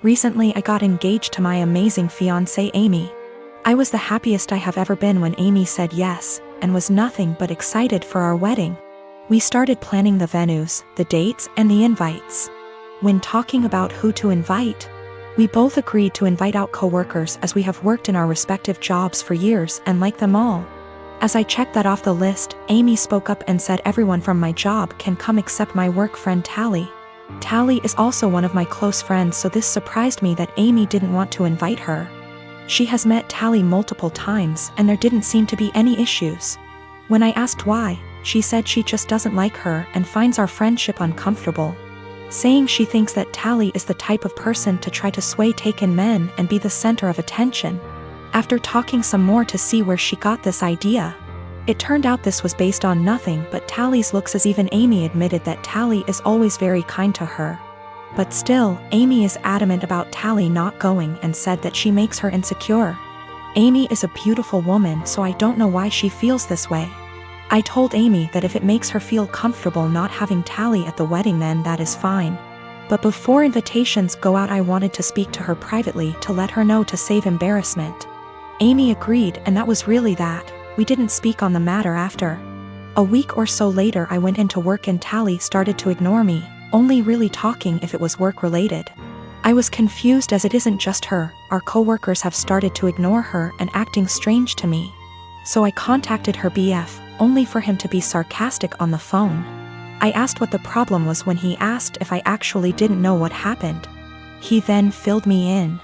Recently I got engaged to my amazing fiancée Amy. I was the happiest I have ever been when Amy said yes, and was nothing but excited for our wedding. We started planning the venues, the dates, and the invites. When talking about who to invite, we both agreed to invite out coworkers as we have worked in our respective jobs for years and like them all. As I checked that off the list, Amy spoke up and said everyone from my job can come except my work friend Tally. Tally is also one of my close friends, so this surprised me that Amy didn't want to invite her. She has met Tally multiple times and there didn't seem to be any issues. When I asked why, she said she just doesn't like her and finds our friendship uncomfortable, saying she thinks that Tally is the type of person to try to sway taken men and be the center of attention. After talking some more to see where she got this idea, it turned out this was based on nothing but Tally's looks, as even Amy admitted that Tally is always very kind to her. But still, Amy is adamant about Tally not going and said that she makes her insecure. Amy is a beautiful woman, so I don't know why she feels this way. I told Amy that if it makes her feel comfortable not having Tally at the wedding, then that is fine. But before invitations go out, I wanted to speak to her privately to let her know to save embarrassment. Amy agreed, and that was really that. We didn't speak on the matter after. A week or so later I went into work and Tally started to ignore me, only really talking if it was work related. I was confused as it isn't just her, our coworkers have started to ignore her and acting strange to me. So I contacted her BF, only for him to be sarcastic on the phone. I asked what the problem was when he asked if I actually didn't know what happened. He then filled me in.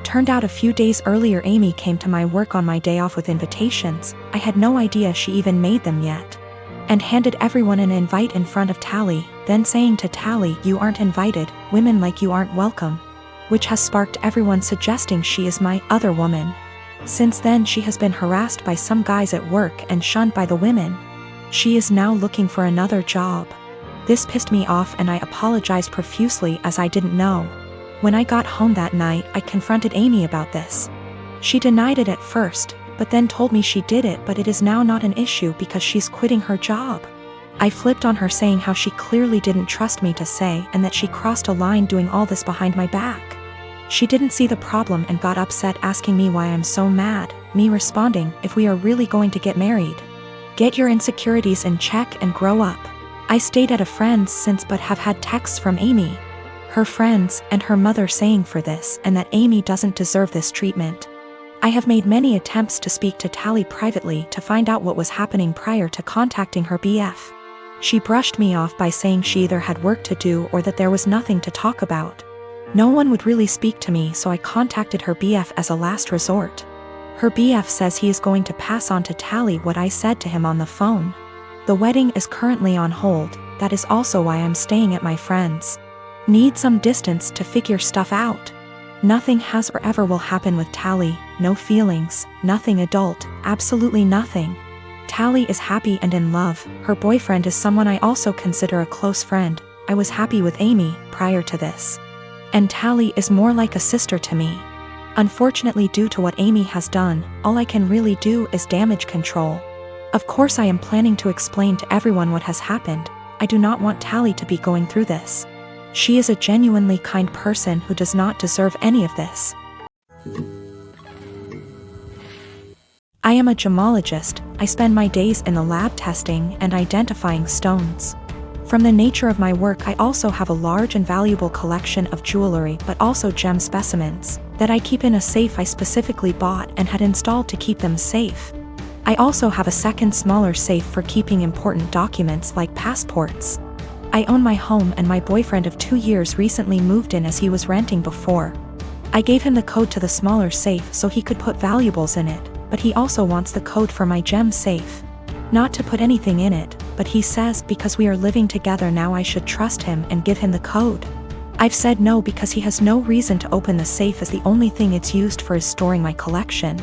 Turned out a few days earlier Amy came to my work on my day off with invitations. I had no idea she even made them yet. And handed everyone an invite in front of Tally, then saying to Tally, "You aren't invited, women like you aren't welcome," which has sparked everyone suggesting she is my other woman. Since then she has been harassed by some guys at work and shunned by the women. She is now looking for another job. This pissed me off and I apologized profusely as I didn't know. When I got home that night, I confronted Amy about this. She denied it at first, but then told me she did it, but it is now not an issue because she's quitting her job. I flipped on her, saying how she clearly didn't trust me to say and that she crossed a line doing all this behind my back. She didn't see the problem and got upset, asking me why I'm so mad, me responding, "If we are really going to get married, get your insecurities in check and grow up." I stayed at a friend's since but have had texts from Amy, her friends, and her mother saying for this and that Amy doesn't deserve this treatment. I have made many attempts to speak to Tally privately to find out what was happening prior to contacting her BF. She brushed me off by saying she either had work to do or that there was nothing to talk about. No one would really speak to me, so I contacted her BF as a last resort. Her BF says he is going to pass on to Tally what I said to him on the phone. The wedding is currently on hold, that is also why I'm staying at my friend's. Need some distance to figure stuff out. Nothing has or ever will happen with Tally, no feelings, nothing adult, absolutely nothing. Tally is happy and in love, her boyfriend is someone I also consider a close friend. I was happy with Amy prior to this. And Tally is more like a sister to me. Unfortunately, due to what Amy has done, all I can really do is damage control. Of course I am planning to explain to everyone what has happened. I do not want Tally to be going through this. She is a genuinely kind person who does not deserve any of this. I am a gemologist. I spend my days in the lab testing and identifying stones. From the nature of my work, I also have a large and valuable collection of jewelry, but also gem specimens that I keep in a safe I specifically bought and had installed to keep them safe. I also have a second smaller safe for keeping important documents like passports. I own my home and my boyfriend of 2 years recently moved in as he was renting before. I gave him the code to the smaller safe so he could put valuables in it, but he also wants the code for my gem safe. Not to put anything in it, but he says because we are living together now I should trust him and give him the code. I've said no because he has no reason to open the safe as the only thing it's used for is storing my collection.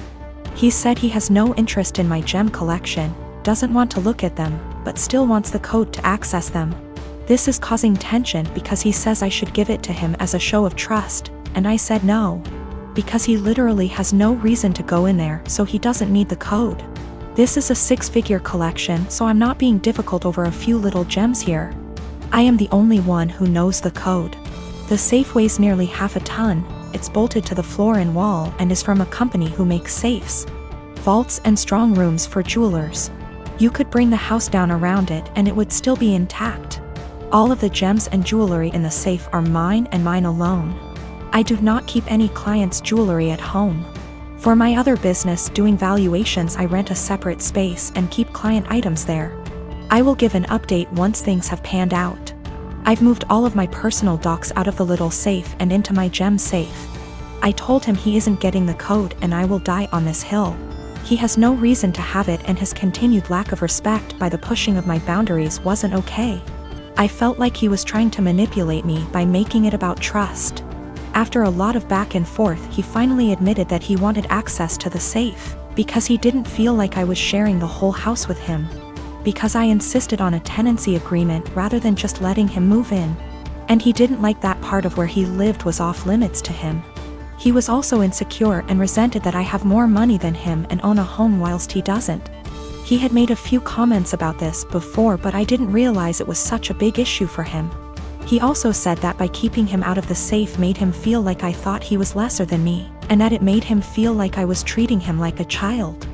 He said he has no interest in my gem collection, doesn't want to look at them, but still wants the code to access them. This is causing tension because he says I should give it to him as a show of trust, and I said no. Because he literally has no reason to go in there, so he doesn't need the code. This is a 6-figure collection, so I'm not being difficult over a few little gems here. I am the only one who knows the code. The safe weighs nearly half a ton, it's bolted to the floor and wall and is from a company who makes safes, vaults and strong rooms for jewelers. You could bring the house down around it and it would still be intact. All of the gems and jewelry in the safe are mine and mine alone. I do not keep any clients' jewelry at home. For my other business doing valuations, I rent a separate space and keep client items there. I will give an update once things have panned out. I've moved all of my personal docs out of the little safe and into my gem safe. I told him he isn't getting the code and I will die on this hill. He has no reason to have it, and his continued lack of respect by the pushing of my boundaries wasn't okay. I felt like he was trying to manipulate me by making it about trust. After a lot of back and forth, he finally admitted that he wanted access to the safe, because he didn't feel like I was sharing the whole house with him. Because I insisted on a tenancy agreement rather than just letting him move in. And he didn't like that part of where he lived was off limits to him. He was also insecure and resented that I have more money than him and own a home whilst he doesn't. He had made a few comments about this before, but I didn't realize it was such a big issue for him. He also said that by keeping him out of the safe made him feel like I thought he was lesser than me, and that it made him feel like I was treating him like a child.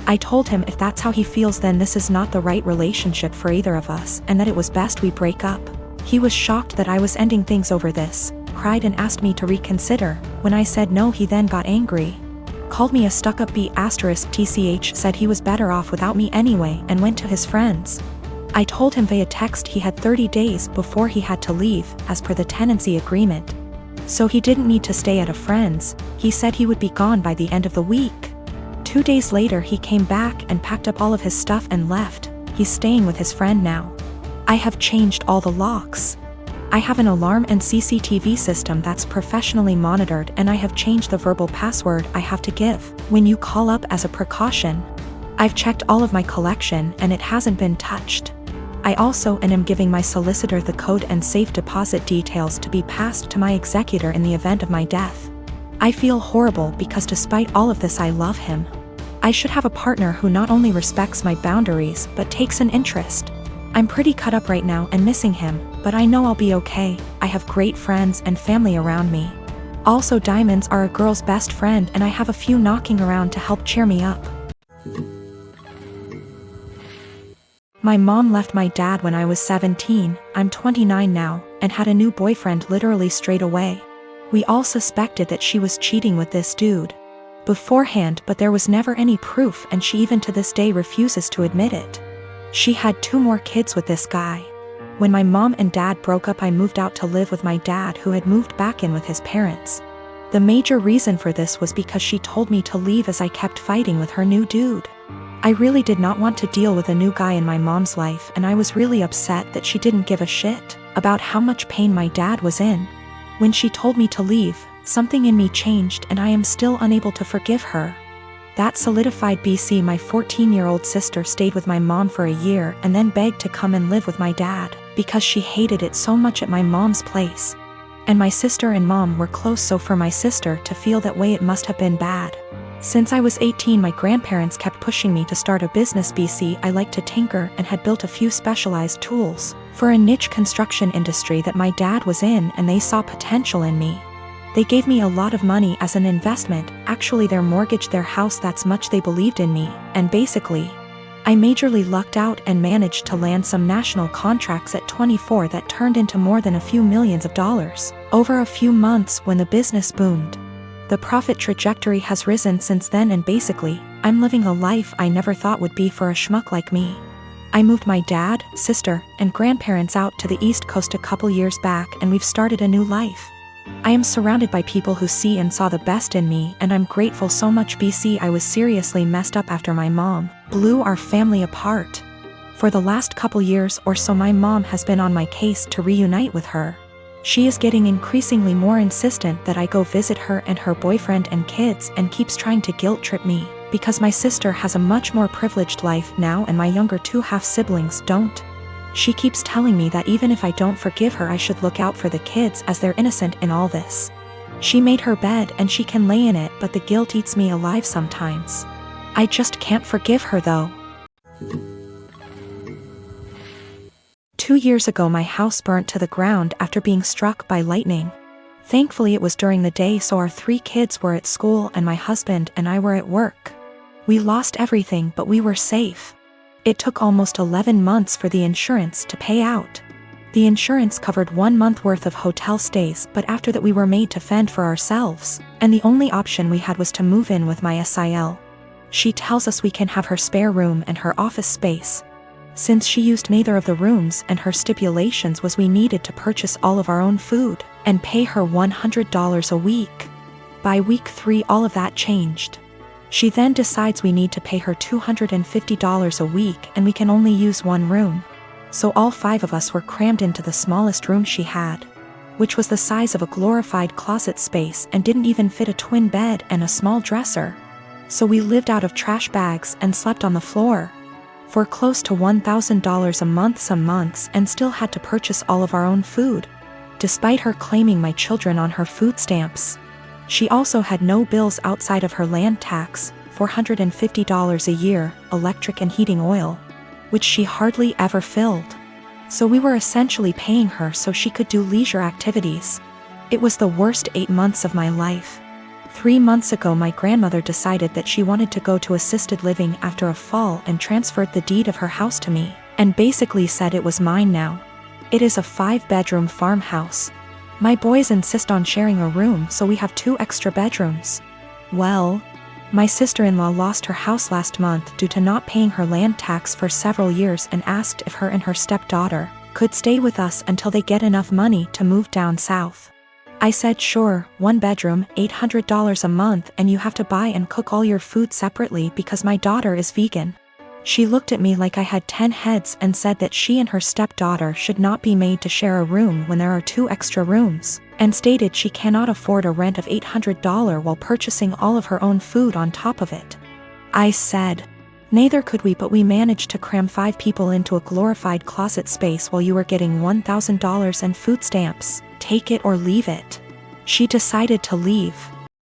I told him if that's how he feels, then this is not the right relationship for either of us, and that it was best we break up. He was shocked that I was ending things over this, cried and asked me to reconsider. When I said no, he then got angry. Called me a stuck-up B*TCH, said he was better off without me anyway, and went to his friends. I told him via text he had 30 days before he had to leave, as per the tenancy agreement. So he didn't need to stay at a friend's. He said he would be gone by the end of the week. 2 days later he came back and packed up all of his stuff and left. He's staying with his friend now. I have changed all the locks. I have an alarm and CCTV system that's professionally monitored, and I have changed the verbal password I have to give when you call up as a precaution. I've checked all of my collection and it hasn't been touched. I also am giving my solicitor the code and safe deposit details to be passed to my executor in the event of my death. I feel horrible because despite all of this I love him. I should have a partner who not only respects my boundaries but takes an interest. I'm pretty cut up right now and missing him, but I know I'll be okay. I have great friends and family around me. Also, diamonds are a girl's best friend, and I have a few knocking around to help cheer me up. My mom left my dad when I was 17, I'm 29 now, and had a new boyfriend literally straight away. We all suspected that she was cheating with this dude beforehand, but there was never any proof, and she even to this day refuses to admit it. She had 2 more kids with this guy. When my mom and dad broke up, I moved out to live with my dad, who had moved back in with his parents. The major reason for this was because she told me to leave as I kept fighting with her new dude. I really did not want to deal with a new guy in my mom's life, and I was really upset that she didn't give a shit about how much pain my dad was in. When she told me to leave, something in me changed, and I am still unable to forgive her. That solidified BC. My 14-year-old sister stayed with my mom for a year and then begged to come and live with my dad, because she hated it so much at my mom's place. And my sister and mom were close, so for my sister to feel that way, it must have been bad. Since I was 18, my grandparents kept pushing me to start a business. BC. I liked to tinker and had built a few specialized tools for a niche construction industry that my dad was in, and they saw potential in me. They gave me a lot of money as an investment. Actually, they mortgaged their house, that's much they believed in me, and basically, I majorly lucked out and managed to land some national contracts at 24 that turned into more than a few millions of dollars over a few months when the business boomed. The profit trajectory has risen since then, and basically, I'm living a life I never thought would be for a schmuck like me. I moved my dad, sister, and grandparents out to the East Coast a couple years back, and we've started a new life. I am surrounded by people who see and saw the best in me, and I'm grateful so much. BC. I was seriously messed up after my mom blew our family apart. For the last couple years or so, my mom has been on my case to reunite with her. She is getting increasingly more insistent that I go visit her and her boyfriend and kids, and keeps trying to guilt trip me, because my sister has a much more privileged life now and my younger 2 half-siblings don't. She keeps telling me that even if I don't forgive her, I should look out for the kids as they're innocent in all this. She made her bed and she can lay in it, but the guilt eats me alive sometimes. I just can't forgive her though. 2 years ago, my house burnt to the ground after being struck by lightning. Thankfully it was during the day, so our 3 kids were at school and my husband and I were at work. We lost everything, but we were safe. It took almost 11 months for the insurance to pay out. The insurance covered 1 month worth of hotel stays, but after that we were made to fend for ourselves, and the only option we had was to move in with my SIL. She tells us we can have her spare room and her office space. Since she used neither of the rooms, and her stipulations was we needed to purchase all of our own food and pay her $100 a week. By week 3 all of that changed. She then decides we need to pay her $250 a week and we can only use 1 room. So all 5 of us were crammed into the smallest room she had, which was the size of a glorified closet space and didn't even fit a twin bed and a small dresser. So we lived out of trash bags and slept on the floor for close to $1,000 a month some months, and still had to purchase all of our own food, despite her claiming my children on her food stamps. She also had no bills outside of her land tax, $450 a year, electric and heating oil, which she hardly ever filled. So we were essentially paying her so she could do leisure activities. It was the worst 8 months of my life. 3 months ago my grandmother decided that she wanted to go to assisted living after a fall and transferred the deed of her house to me, and basically said it was mine now. It is a 5-bedroom farmhouse. My boys insist on sharing a room, so we have 2 extra bedrooms. Well, my sister-in-law lost her house last month due to not paying her land tax for several years and asked if her and her stepdaughter could stay with us until they get enough money to move down south. I said sure, 1 bedroom, $800 a month, and you have to buy and cook all your food separately because my daughter is vegan. She looked at me like I had 10 heads and said that she and her stepdaughter should not be made to share a room when there are 2 extra rooms, and stated she cannot afford a rent of $800 while purchasing all of her own food on top of it. I said, neither could we, but we managed to cram 5 people into a glorified closet space while you were getting $1,000 and food stamps. Take it or leave it. She decided to leave.